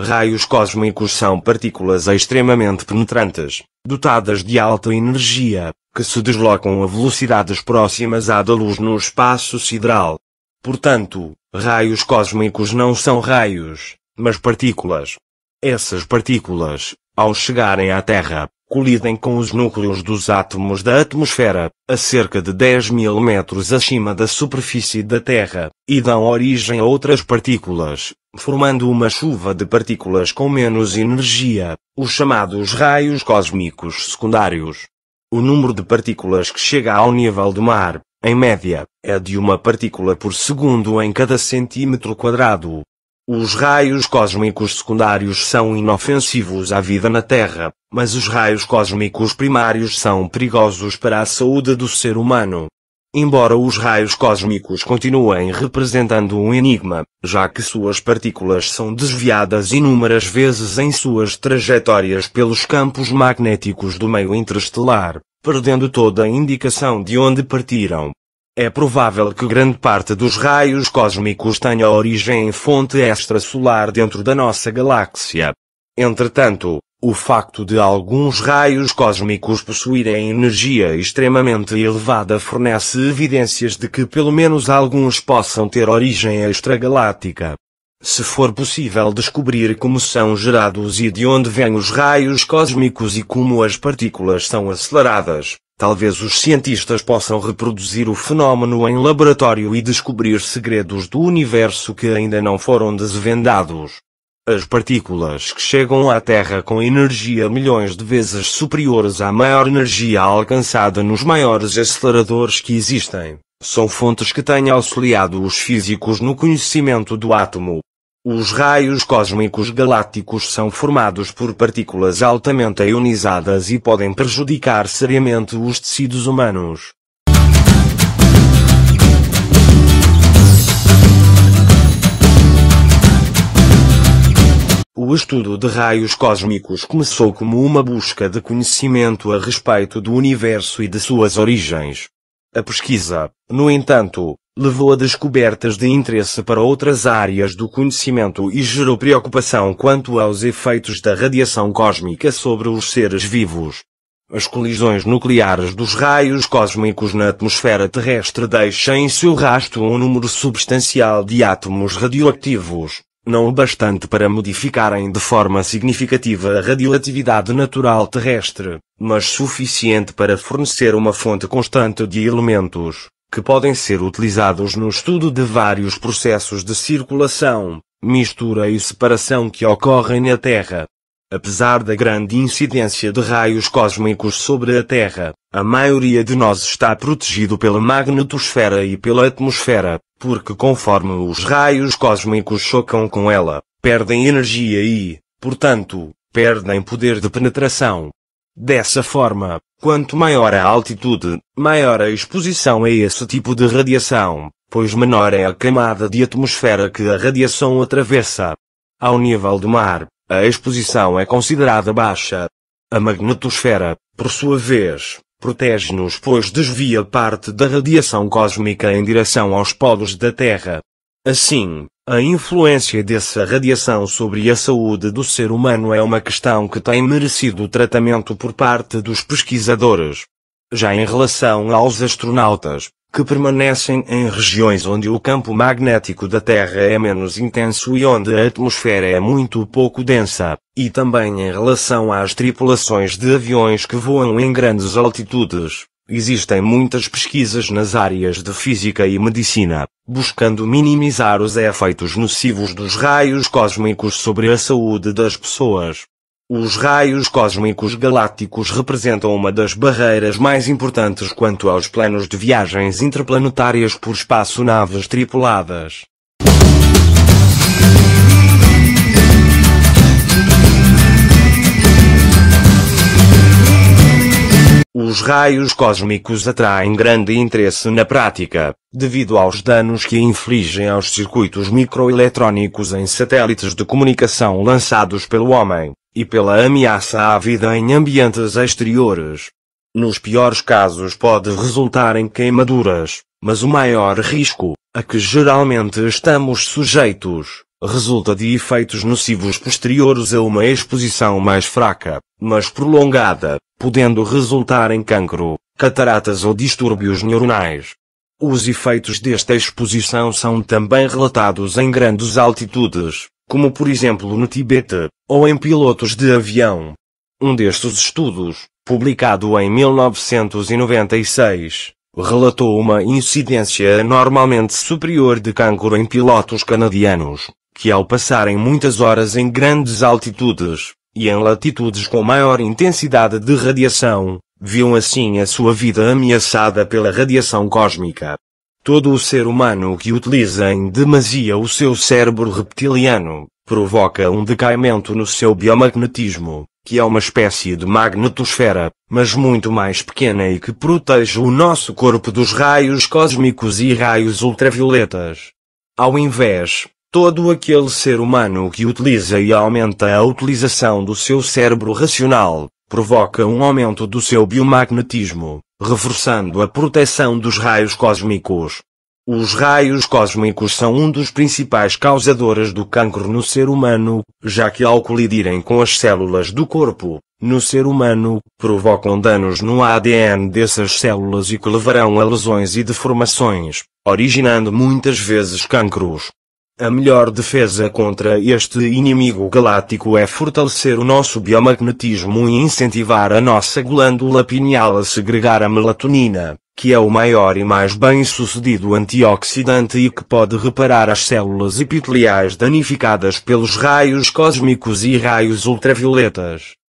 Raios cósmicos são partículas extremamente penetrantes, dotadas de alta energia, que se deslocam a velocidades próximas à da luz no espaço sideral. Portanto, raios cósmicos não são raios, mas partículas. Essas partículas, ao chegarem à Terra, colidem com os núcleos dos átomos da atmosfera, a cerca de 10.000 metros acima da superfície da Terra, e dão origem a outras partículas, formando uma chuva de partículas com menos energia, os chamados raios cósmicos secundários. O número de partículas que chega ao nível do mar, em média, é de uma partícula por segundo em cada centímetro quadrado. Os raios cósmicos secundários são inofensivos à vida na Terra, mas os raios cósmicos primários são perigosos para a saúde do ser humano. Embora os raios cósmicos continuem representando um enigma, já que suas partículas são desviadas inúmeras vezes em suas trajetórias pelos campos magnéticos do meio interestelar, perdendo toda a indicação de onde partiram. É provável que grande parte dos raios cósmicos tenha origem em fonte extrasolar dentro da nossa galáxia. Entretanto, o facto de alguns raios cósmicos possuírem energia extremamente elevada fornece evidências de que pelo menos alguns possam ter origem extragaláctica. Se for possível descobrir como são gerados e de onde vêm os raios cósmicos e como as partículas são aceleradas, talvez os cientistas possam reproduzir o fenômeno em laboratório e descobrir segredos do universo que ainda não foram desvendados. As partículas que chegam à Terra com energia milhões de vezes superiores à maior energia alcançada nos maiores aceleradores que existem, são fontes que têm auxiliado os físicos no conhecimento do átomo. Os raios cósmicos galácticos são formados por partículas altamente ionizadas e podem prejudicar seriamente os tecidos humanos. O estudo de raios cósmicos começou como uma busca de conhecimento a respeito do universo e de suas origens. A pesquisa, no entanto, levou a descobertas de interesse para outras áreas do conhecimento e gerou preocupação quanto aos efeitos da radiação cósmica sobre os seres vivos. As colisões nucleares dos raios cósmicos na atmosfera terrestre deixam em seu rastro um número substancial de átomos radioativos, não o bastante para modificarem de forma significativa a radioatividade natural terrestre, mas suficiente para fornecer uma fonte constante de elementos, que podem ser utilizados no estudo de vários processos de circulação, mistura e separação que ocorrem na Terra. Apesar da grande incidência de raios cósmicos sobre a Terra, a maioria de nós está protegido pela magnetosfera e pela atmosfera, porque conforme os raios cósmicos chocam com ela, perdem energia e, portanto, perdem poder de penetração. Dessa forma, quanto maior a altitude, maior a exposição a esse tipo de radiação, pois menor é a camada de atmosfera que a radiação atravessa. Ao nível do mar, a exposição é considerada baixa. A magnetosfera, por sua vez, protege-nos pois desvia parte da radiação cósmica em direção aos polos da Terra. Assim, a influência dessa radiação sobre a saúde do ser humano é uma questão que tem merecido tratamento por parte dos pesquisadores. Já em relação aos astronautas, que permanecem em regiões onde o campo magnético da Terra é menos intenso e onde a atmosfera é muito pouco densa, e também em relação às tripulações de aviões que voam em grandes altitudes, existem muitas pesquisas nas áreas de física e medicina, buscando minimizar os efeitos nocivos dos raios cósmicos sobre a saúde das pessoas. Os raios cósmicos galácticos representam uma das barreiras mais importantes quanto aos planos de viagens interplanetárias por espaçonaves tripuladas. Os raios cósmicos atraem grande interesse na prática, devido aos danos que infligem aos circuitos microeletrónicos em satélites de comunicação lançados pelo homem, e pela ameaça à vida em ambientes exteriores. Nos piores casos pode resultar em queimaduras, mas o maior risco, a que geralmente estamos sujeitos, resulta de efeitos nocivos posteriores a uma exposição mais fraca, mas prolongada, podendo resultar em cancro, cataratas ou distúrbios neuronais. Os efeitos desta exposição são também relatados em grandes altitudes, como por exemplo no Tibete, ou em pilotos de avião. Um destes estudos, publicado em 1996, relatou uma incidência anormalmente superior de cancro em pilotos canadianos, que ao passarem muitas horas em grandes altitudes, e em latitudes com maior intensidade de radiação, viam assim a sua vida ameaçada pela radiação cósmica. Todo o ser humano que utiliza em demasia o seu cérebro reptiliano, provoca um decaimento no seu biomagnetismo, que é uma espécie de magnetosfera, mas muito mais pequena e que protege o nosso corpo dos raios cósmicos e raios ultravioletas. Ao invés, todo aquele ser humano que utiliza e aumenta a utilização do seu cérebro racional, provoca um aumento do seu biomagnetismo, reforçando a proteção dos raios cósmicos. Os raios cósmicos são um dos principais causadores do cancro no ser humano, já que ao colidirem com as células do corpo, no ser humano, provocam danos no ADN dessas células e que levarão a lesões e deformações, originando muitas vezes cancros. A melhor defesa contra este inimigo galáctico é fortalecer o nosso biomagnetismo e incentivar a nossa glândula pineal a segregar a melatonina, que é o maior e mais bem-sucedido antioxidante e que pode reparar as células epiteliais danificadas pelos raios cósmicos e raios ultravioletas.